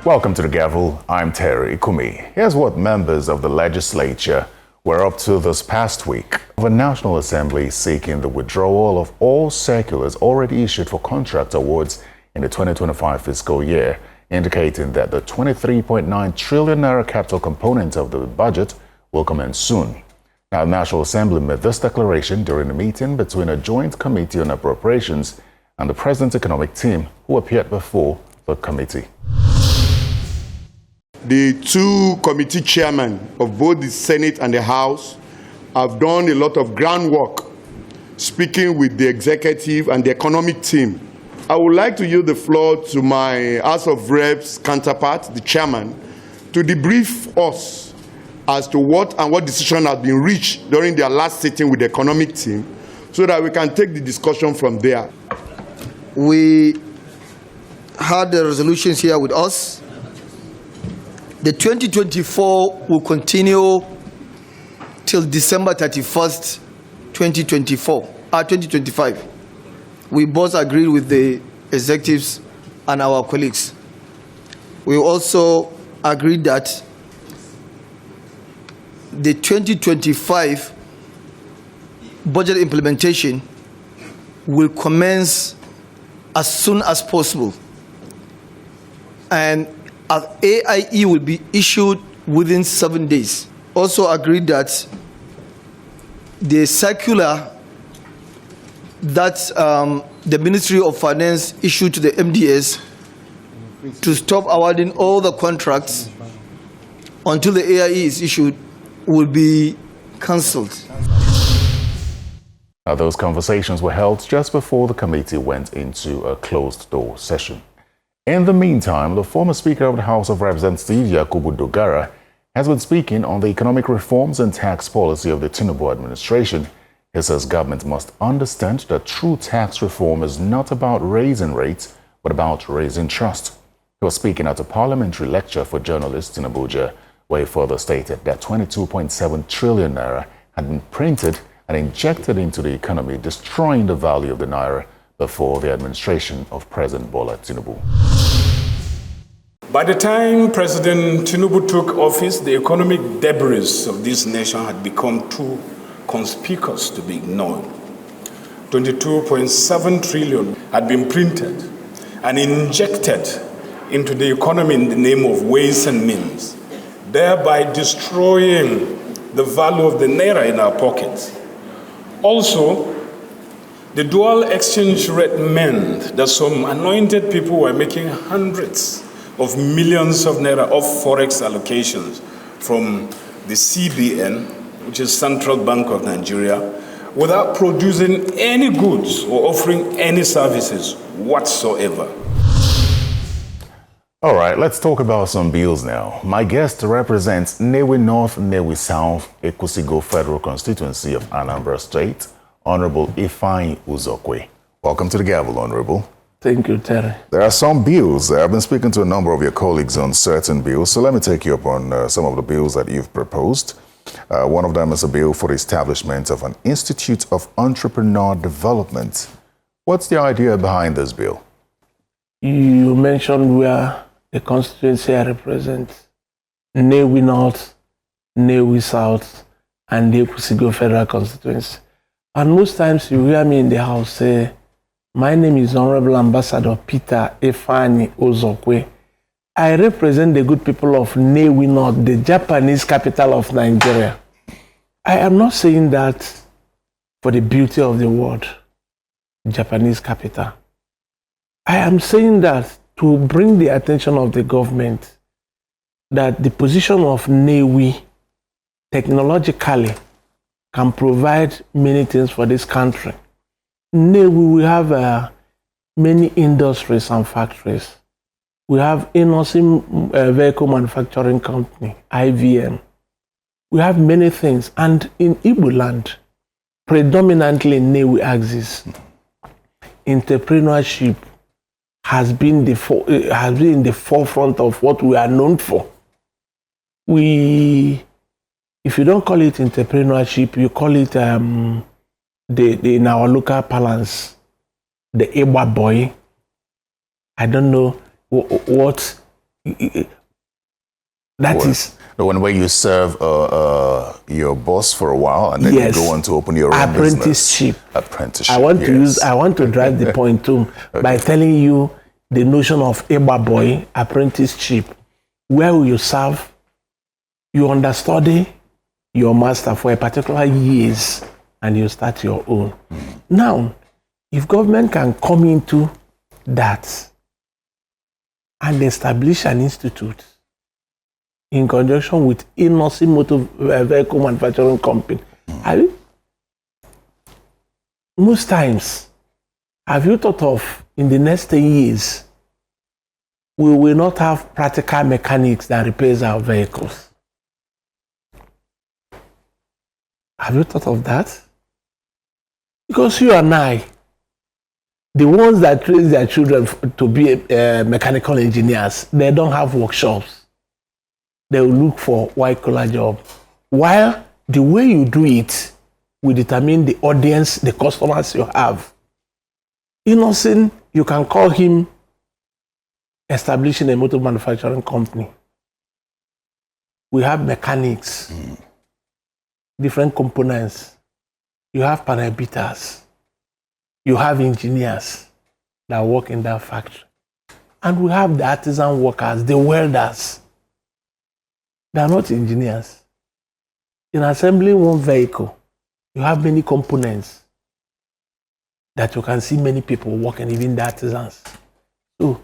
Welcome to the Gavel. I'm Terry Kumi. Here's what members of the legislature were up to this past week. The National Assembly seeking the withdrawal of all circulars already issued for contract awards in the 2025 fiscal year, indicating that the 23.9 trillion naira capital component of the budget will commence soon. Now, the National Assembly made this declaration during a meeting between a joint committee on appropriations and the President's economic team, who appeared before the committee. The two committee chairmen of both the Senate and the House have done a lot of groundwork speaking with the executive and the economic team. I would like to yield the floor to my House of Reps counterpart, the chairman, to debrief us as to what decision has been reached during their last sitting with the economic team, so that we can take the discussion from there. We had the resolutions here with us. The 2024 will continue till December 31st, 2025. We both agreed with the executives and our colleagues. We also agreed that the 2025 budget implementation will commence as soon as possible, and AIE will be issued within 7 days. Also agreed that the circular that the Ministry of Finance issued to the MDS to stop awarding all the contracts until the AIE is issued will be cancelled. Now, those conversations were held just before the committee went into a closed-door session. In the meantime, the former Speaker of the House of Representatives, Yakubu Dogara, has been speaking on the economic reforms and tax policy of the Tinubu administration. He says government must understand that true tax reform is not about raising rates, but about raising trust. He was speaking at a parliamentary lecture for journalists in Abuja, where he further stated that 22.7 trillion naira had been printed and injected into the economy, destroying the value of the naira before the administration of President Bola Tinubu. By the time President Tinubu took office, the economic debris of this nation had become too conspicuous to be ignored. 22.7 trillion had been printed and injected into the economy in the name of ways and means, thereby destroying the value of the naira in our pockets. Also, the dual exchange rate meant that some anointed people were making hundreds of millions of naira of forex allocations from the CBN, which is Central Bank of Nigeria, without producing any goods or offering any services whatsoever. All right, let's talk about some bills now. My guest represents Nnewi North, Nnewi South, Ekusigo Federal Constituency of Anambra State, Honorable Uzokwe. Welcome to the Gavel, Honorable. Thank you, Terry. There are some bills. I've been speaking to a number of your colleagues on certain bills, so let me take you up on some of the bills that you've proposed. One of them is a bill for the establishment of an Institute of Entrepreneur Development. What's the idea behind this bill? You mentioned where the constituency I represent, Nnewi North, Nnewi South, and the Ekusigo Federal Constituency. And most times you hear me in the house say, my name is Honorable Ambassador Peter Efani Uzokwe. I represent the good people of Nnewi North, the Japanese capital of Nigeria. I am not saying that for the beauty of the word, Japanese capital. I am saying that to bring the attention of the government that the position of Nnewi technologically can provide many things for this country. Nnewi, we have many industries and factories. We have Inosim Vehicle Manufacturing Company, IVM. We have many things. And in Igbo land, predominantly in Nnewi axis, entrepreneurship has been in the forefront of what we are known for. If you don't call it entrepreneurship, you call it in our local parlance, the Ewa boy. I don't know what That is the one where you serve your boss for a while and then yes, you go on to open your own apprenticeship. business. Apprenticeship. I want to drive the point too by telling you the notion of Eba boy apprenticeship, where you serve, you understudy your master for a particular years and you start your own. Now, if government can come into that and establish an institute in conjunction with Nnewi Motor Vehicle Manufacturing Company, most times, have you thought of in the next 10 years, we will not have practical mechanics that repairs our vehicles? Have you thought of that? Because you and I, the ones that train their children to be mechanical engineers, they don't have workshops. They will look for white-collar job. While the way you do it will determine the audience, the customers you have. Innocent, you can call him establishing a motor manufacturing company. We have mechanics, different components. You have panel beaters. You have engineers that work in that factory. And we have the artisan workers, the welders. They are not engineers. In assembling one vehicle, you have many components that you can see many people working, even the artisans. So,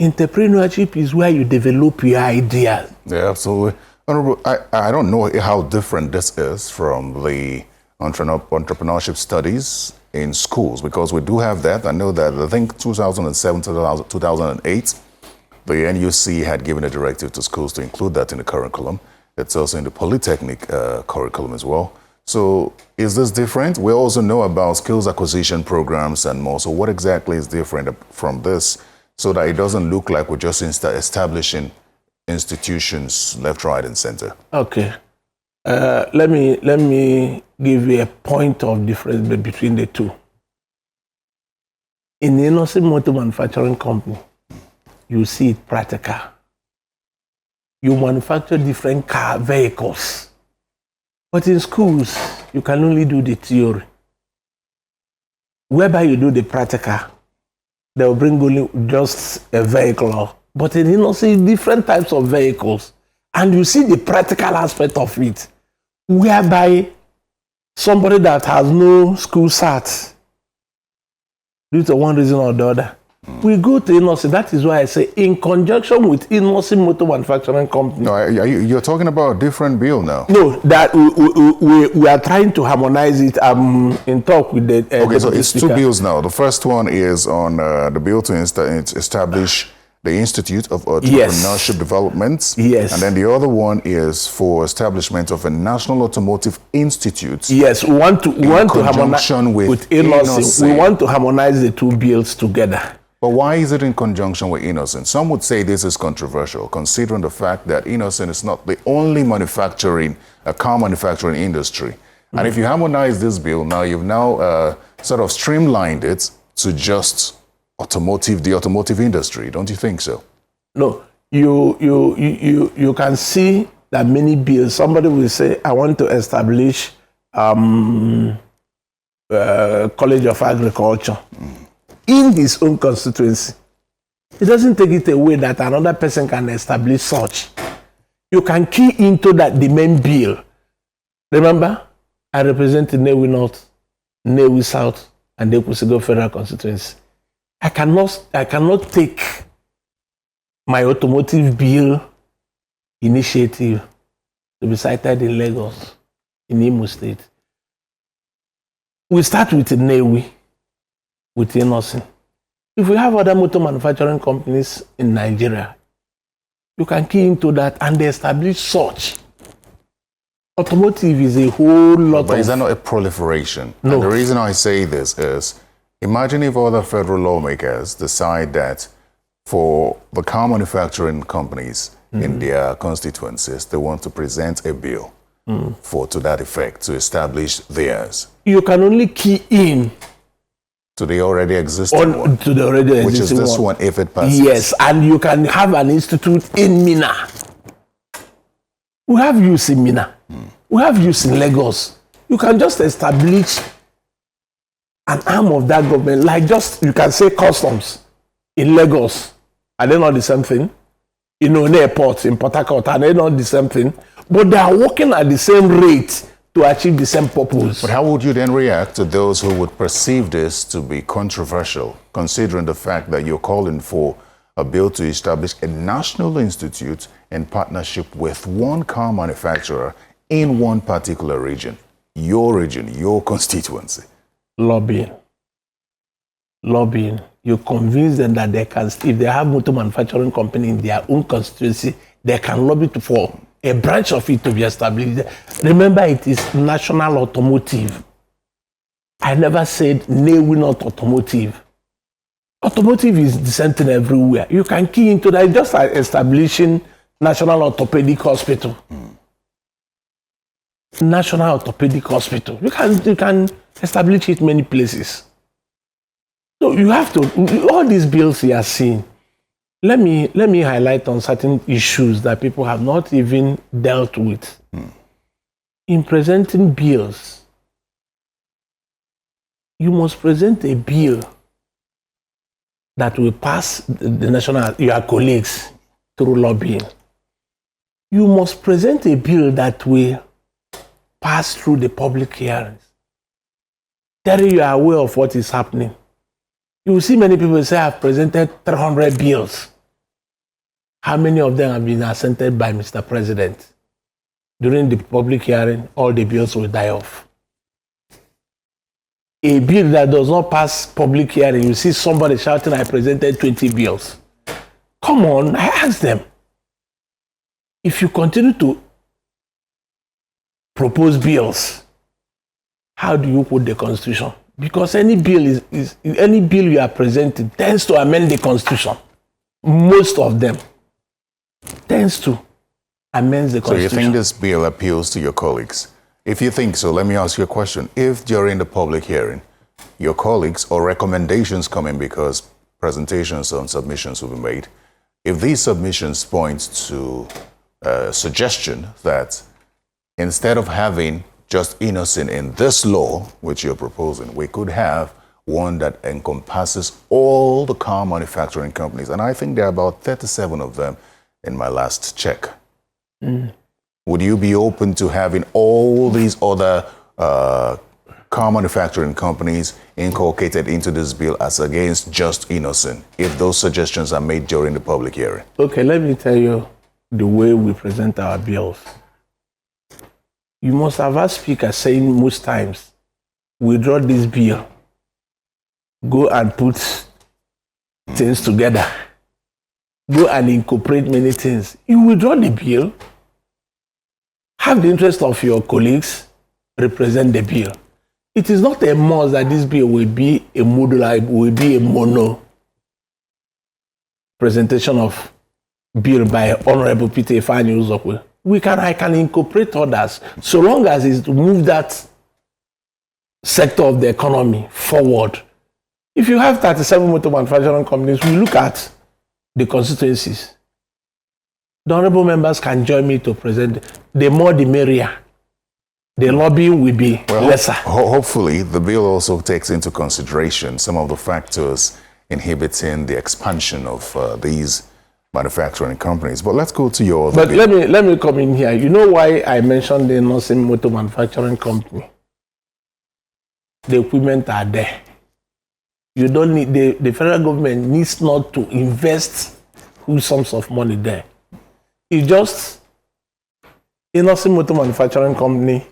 entrepreneurship is where you develop your ideas. Yeah, absolutely. Honorable, I don't know how different this is from the entrepreneurship studies in schools, because we do have that. I know that I think 2007 to 2008, the NUC had given a directive to schools to include that in the curriculum. It's also in the Polytechnic curriculum as well. So is this different? We also know about skills acquisition programs and more. So what exactly is different from this so that it doesn't look like we're just establishing institutions left, right, and center? Okay. Let me give you a point of difference between the two. In the Nnewi Motor Manufacturing Company, you see it practical. You manufacture different car vehicles. But in schools, you can only do the theory. Whereby you do the practical, they will bring only just a vehicle. But in Nnewi, different types of vehicles. And you see the practical aspect of it, whereby somebody that has no school cert, due to one reason or the other, we go to Nnewi. That is why I say, in conjunction with Nnewi Motor Manufacturing Company. No, you're talking about a different bill now. No, that we are trying to harmonize it. In talk with the. Okay, so it's two bills now. The first one is on the bill to establish the Institute of Entrepreneurship Development. Yes. And then the other one is for establishment of a National Automotive Institute. Yes, we want to harmonize with Nnewi. We want to harmonize the two bills together. But why is it in conjunction with Nnewi? Some would say this is controversial, considering the fact that Nnewi is not the only car manufacturing industry. And if you harmonize this bill, now you've sort of streamlined it to just the automotive industry. Don't you think so? No, you can see that many bills. Somebody will say, I want to establish College of Agriculture in his own constituency. It doesn't take it away that another person can establish such. You can key into that the main bill. Remember, I represent Nnewi North, Nnewi South, and the Govt Federal Constituency. I cannot take my automotive bill initiative to be cited in Lagos, in Imo State. We start with Nnewi, with Nnewi. If we have other motor manufacturing companies in Nigeria, you can key into that and they establish such. Automotive is a whole lot But is that not a proliferation? No. And the reason I say this is, imagine if other federal lawmakers decide that for the car manufacturing companies in their constituencies, they want to present a bill to that effect, to establish theirs. You can only key in to the already existing one. To the already existing one. Which is this one, if it passes. Yes, and you can have an institute in Mina. We have use in Mina. We have use in Lagos. You can just establish an arm of that government, like just, you can say customs in Lagos. Are they not the same thing? In an airport, in Port Harcourt, are they not the same thing? But they are working at the same rate to achieve the same purpose. But how would you then react to those who would perceive this to be controversial, considering the fact that you're calling for a bill to establish a national institute in partnership with one car manufacturer in one particular region, your constituency? Lobbying. You convince them that they can, if they have motor manufacturing company in their own constituency, they can lobby for a branch of it to be established. Remember, it is national automotive. I never said Nnewi not automotive. Automotive is the same thing everywhere. You can key into that, just like establishing National Orthopedic Hospital. National Orthopedic Hospital. You can establish it many places. So you have to, all these bills you are seeing, let me highlight on certain issues that people have not even dealt with. In presenting bills, you must present a bill that will pass the national, your colleagues through lobbying. You must present a bill that will pass through the public hearings. Tell you are aware of what is happening. You will see many people say, I've presented 300 bills. How many of them have been assented by Mr. President? During the public hearing, all the bills will die off. A bill that does not pass public hearing, you see somebody shouting, I presented 20 bills. Come on, I ask them. If you continue to propose bills, how do you put the Constitution? Because any bill any bill you are presenting tends to amend the Constitution. Most of them tends to amend the Constitution. So you think this bill appeals to your colleagues? If you think so, let me ask you a question. If during the public hearing, your colleagues or recommendations come in because presentations and submissions will be made, if these submissions point to a suggestion that instead of having just innocent in this law, which you're proposing, we could have one that encompasses all the car manufacturing companies. And I think there are about 37 of them in my last check. Would you be open to having all these other car manufacturing companies inculcated into this bill as against just innocent, if those suggestions are made during the public hearing? Okay, let me tell you the way we present our bills. You must have our speaker saying most times, withdraw this bill, go and put things together, go and incorporate many things. You withdraw the bill, have the interest of your colleagues, represent the bill. It is not a must that this bill will be a modular, will be a mono presentation of bill by Honorable Peter Ifeanyi Uzokwe. I can incorporate others, so long as it's to move that sector of the economy forward. If you have 37 motor manufacturing companies, we look at the constituencies. The honorable members can join me to present. The more the merrier. The lobbying will be lesser. Hopefully, the bill also takes into consideration some of the factors inhibiting the expansion of these manufacturing companies. But let's go to your other bill. Let me come in here. You know why I mentioned the nursing motor manufacturing company? The equipment are there. You don't need the federal government needs not to invest huge sums of money there. It's just a nursing motor manufacturing company.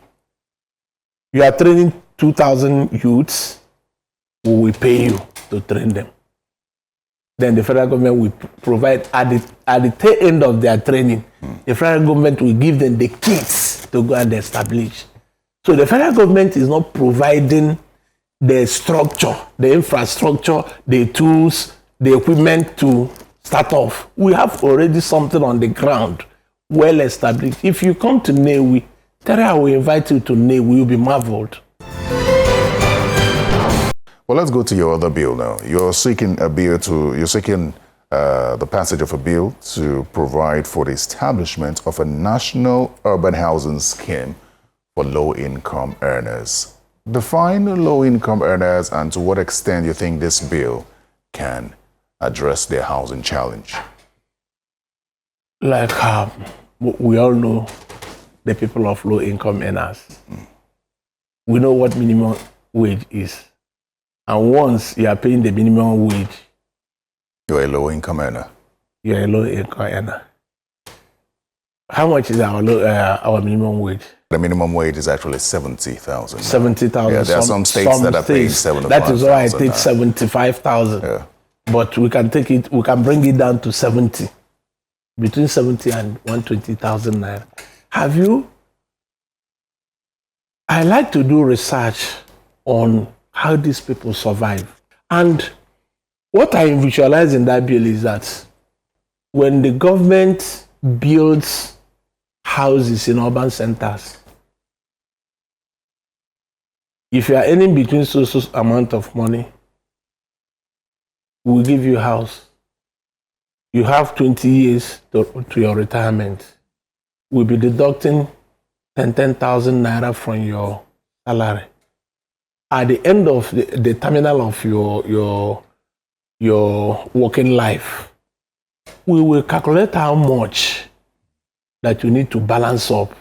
You are training 2,000 youths, we will pay you to train them. Then the federal government will provide at the tail end of their training, the federal government will give them the kits to go and establish. So the federal government is not providing the structure, the infrastructure, the tools, the equipment to start off. We have already something on the ground, well established. If you come to Nnewi, Terry, I will invite you to Nnewi, you'll be marveled. Well, let's go to your other bill now. You're seeking the passage of a bill to provide for the establishment of a national urban housing scheme for low-income earners. Define low-income earners and to what extent you think this bill can address their housing challenge. Like we all know the people of low-income earners. We know what minimum wage is. And once you are paying the minimum wage, you're a low-income earner. You're a low-income earner. How much is our minimum wage? The minimum wage is actually 70,000. 70,000. Yeah, there are some states that are paying 75,000. That is why I take 75,000. Yeah. But we can take it. We can bring it down to 70, between 70 and 120,000 naira. Have you? I like to do research on how these people survive. And what I visualize in that bill is that when the government builds houses in urban centers, if you are earning between so amount of money, we'll give you a house. You have 20 years to your retirement. We'll be deducting 10,000 naira from your salary. At the end of the terminal of your working life, we will calculate how much that you need to balance up.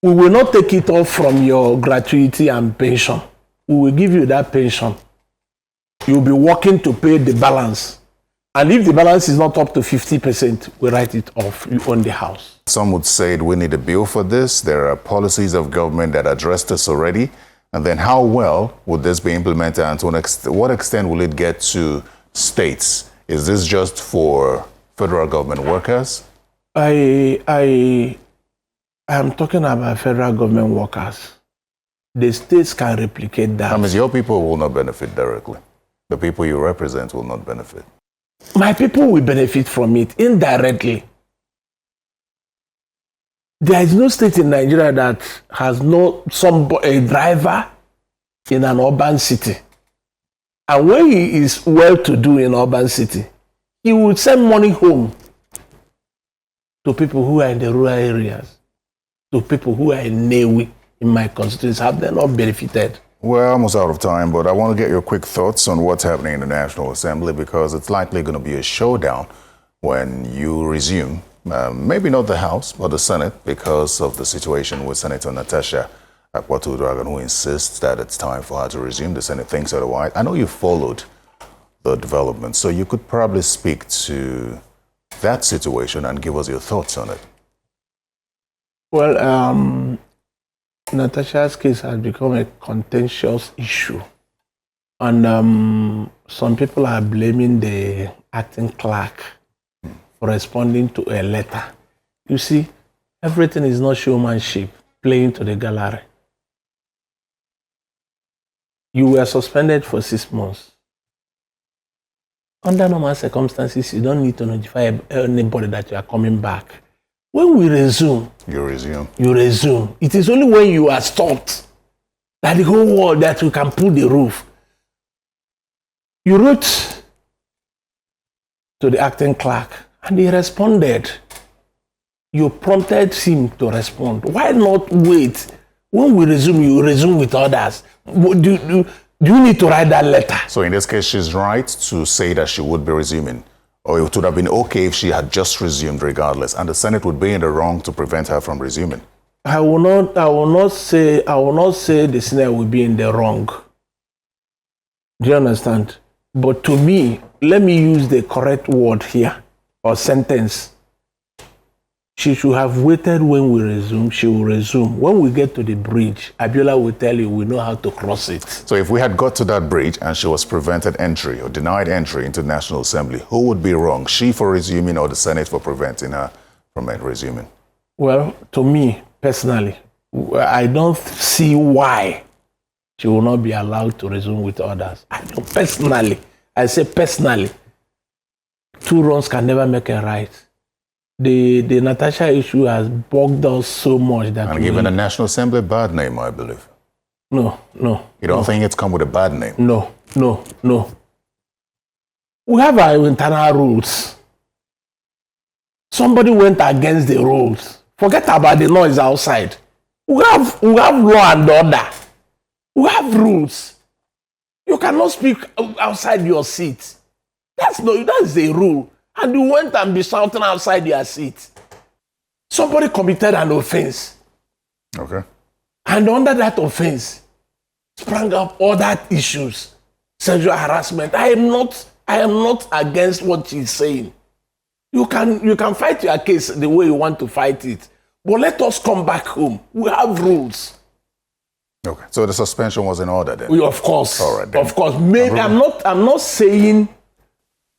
We will not take it off from your gratuity and pension. We will give you that pension. You'll be working to pay the balance. And if the balance is not up to 50%, we write it off. You own the house. Some would say we need a bill for this. There are policies of government that address this already. And then how well would this be implemented, and to what extent will it get to states? Is this just for federal government workers? I am talking about federal government workers. The states can replicate that. That means your people will not benefit directly. The people you represent will not benefit. My people will benefit from it indirectly. There is no state in Nigeria that has a driver in an urban city. And when he is well-to-do in urban city, he will send money home to people who are in the rural areas, to people who are in Nnewi, in my constituency. Have they not benefited? We're almost out of time, but I want to get your quick thoughts on what's happening in the National Assembly, because it's likely going to be a showdown when you resume. Maybe not the House, but the Senate, because of the situation with Senator Natasha Akpatu-Dragon, who insists that it's time for her to resume. The Senate thinks otherwise. I know you followed the development, so you could probably speak to that situation and give us your thoughts on it. Well, Natasha's case has become a contentious issue. And some people are blaming the acting clerk for responding to a letter. You see, everything is not showmanship, playing to the gallery. You were suspended for 6 months. Under normal circumstances, you don't need to notify anybody that you are coming back. When we resume, you resume. You resume. It is only when you are stopped that the whole world that you can pull the roof. You wrote to the acting clerk and he responded. You prompted him to respond. Why not wait? When we resume, you resume with others. Do you need to write that letter? So in this case, she's right to say that she would be resuming. Or it would have been okay if she had just resumed regardless, and the Senate would be in the wrong to prevent her from resuming. I will not say the Senate will be in the wrong. Do you understand? But to me, let me use the correct word here, or sentence. She should have waited. When we resume, she will resume. When we get to the bridge, Abiola will tell you we know how to cross it. So if we had got to that bridge and she was prevented entry or denied entry into the National Assembly, who would be wrong? She for resuming or the Senate for preventing her from resuming? Well, to me, personally, I don't see why she will not be allowed to resume with others. I say personally, 2 wrongs can never make a right. The Natasha issue has bugged us so much that and given the National Assembly a bad name, I believe. No. You don't think it's come with a bad name? No. We have our internal rules. Somebody went against the rules. Forget about the noise outside. We have law and order. We have rules. You cannot speak outside your seat. That's the rule. And you went and be shouting outside your seat. Somebody committed an offense. Okay. And under that offense sprang up other issues. Sexual harassment. I am not against what she's saying. You can fight your case the way you want to fight it. But let us come back home. We have rules. Okay. So the suspension was in order then? Of course. All right. Then. Of course. Maybe I'm not saying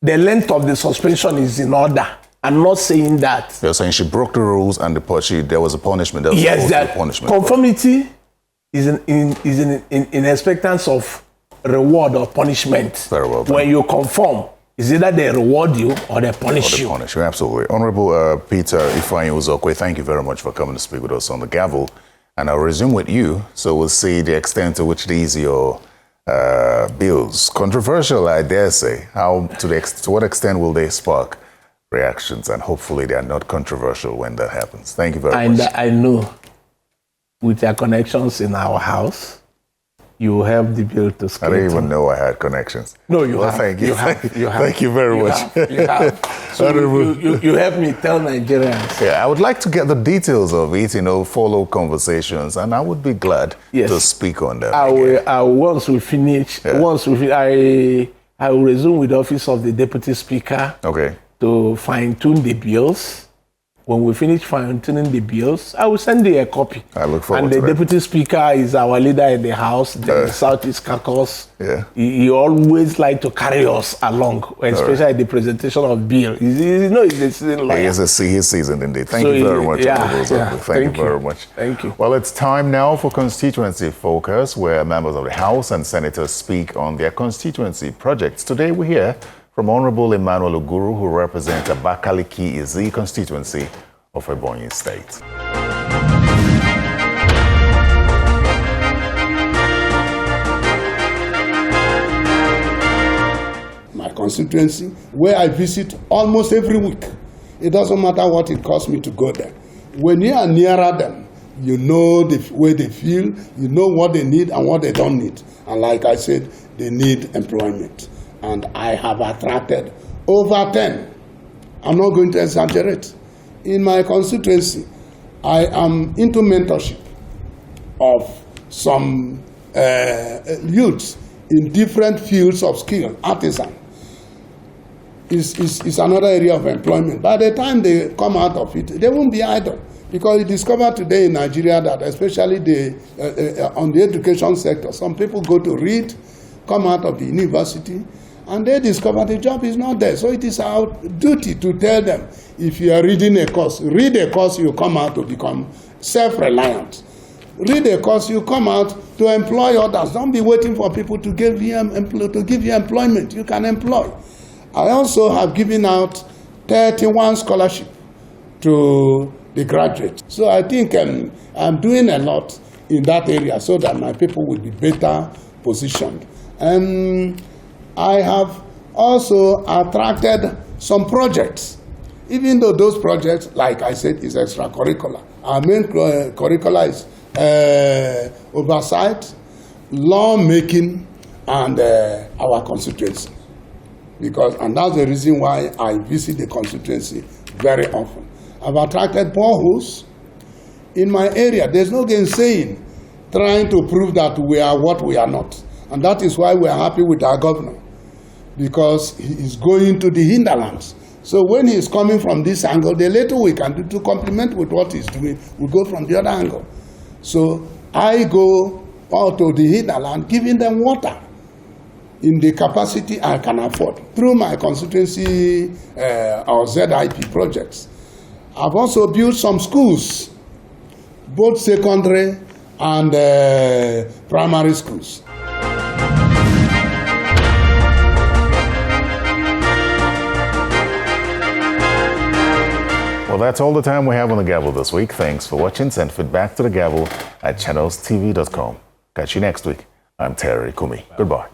the length of the suspension is in order. I'm not saying that. You're saying she broke the rules and there was a punishment. Yes, that punishment. Conformity is in expectance of reward or punishment. Very well done. When you conform, it's either they reward you or they punish you. Absolutely. Honorable Peter Ifeanyi Uzokwe, thank you very much for coming to speak with us on the Gavel. And I'll resume with you, so we'll see the extent to which these your bills, controversial, I dare say, to what extent will they spark reactions, and hopefully they are not controversial when that happens. Thank you very much. And I know with your connections in our house, you help the bill to scale. I didn't even know I had connections. No, you have. Thank you. You have. Thank you very much. You have. So you help me tell Nigerians. Yeah, I would like to get the details of it, follow conversations, and I would be glad to speak on them. Once we finish, I will resume with the office of the Deputy Speaker. Okay. To fine-tune the bills. When we finish fine-tuning the bills, I will send you a copy. I look forward to that. And the Deputy Speaker is our leader in the House, the Southeast Caucus. Yeah. He always like to carry us along, especially the presentation of bill. He's a seasoned lawyer. He's seasoned indeed. Thank you very much. Thank you very much. Thank you. Well, it's time now for Constituency Focus, where members of the House and Senators speak on their constituency projects. Today we hear from Honorable Emmanuel Oguru, who represents Abakaliki Izi constituency of Ebonyi State. My constituency, where I visit almost every week. It doesn't matter what it costs me to go there. When you are nearer them, you know the way they feel, you know what they need and what they don't need. And like I said, they need employment. And I have attracted over 10. I'm not going to exaggerate. In my constituency, I am into mentorship of some youths in different fields of skill, artisan. Is another area of employment. By the time they come out of it, they won't be idle. Because we discovered today in Nigeria that especially on the education sector, some people go to read, come out of the university, and they discover the job is not there. So it is our duty to tell them, if you are reading a course, read a course, you come out to become self-reliant. Read a course, you come out to employ others. Don't be waiting for people to give you employment. You can employ. I also have given out 31 scholarships to the graduates. So I think I'm doing a lot in that area so that my people will be better positioned. And I have also attracted some projects, even though those projects, like I said, is extracurricular. Our main curricula is oversight, lawmaking, and our constituency. And that's the reason why I visit the constituency very often. I've attracted boreholes in my area. There's no gainsaying, trying to prove that we are what we are not. And that is why we are happy with our governor, because he is going to the hinterlands. So when he is coming from this angle, the little we can do to complement with what he's doing, we go from the other angle. So I go out to the hinterland, giving them water in the capacity I can afford through my constituency or ZIP projects. I've also built some schools, both secondary and primary schools. Well, that's all the time we have on the Gavel this week. Thanks for watching. Send feedback to the Gavel at channelstv.com. Catch you next week. I'm Terry Kumi. Goodbye.